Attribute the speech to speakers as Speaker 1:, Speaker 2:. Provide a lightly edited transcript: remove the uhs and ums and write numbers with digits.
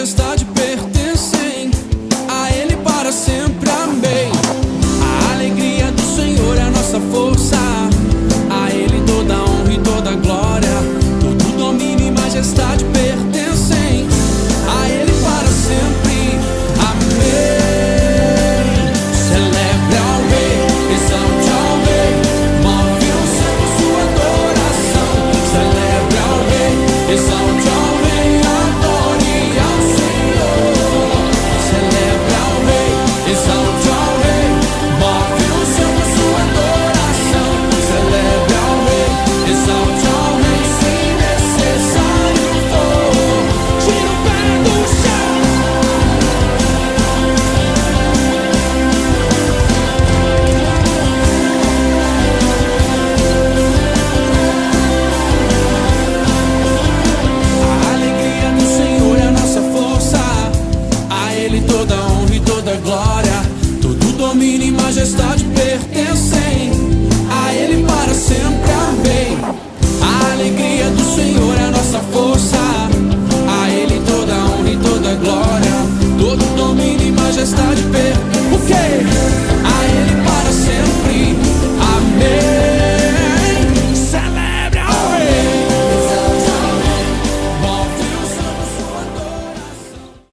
Speaker 1: majestade pertencem a Ele para sempre, amém. A alegria do Senhor é a nossa força, a Ele toda a honra e toda a glória. Todo domínio e majestade pertencem a Ele para sempre, amém. Celebre ao Rei, exalte ao Rei, move o céu com sua adoração. Celebre ao Rei, exalte ao Rei, adore ao Senhor. Celebre ao Rei, exalte ao Rei, move o céu com sua adoração. Celebre ao Rei, exalte ao Rei, se necessário for. Tira o pé do chão. A alegria do Senhor é a nossa força, a Ele toda a honra e toda a glória. Todo domínio e majestade pertencem a Ele para sempre, amém. A alegria do Senhor é a nossa força, a Ele toda a honra e toda a glória. Todo domínio e majestade pertencem. O quê?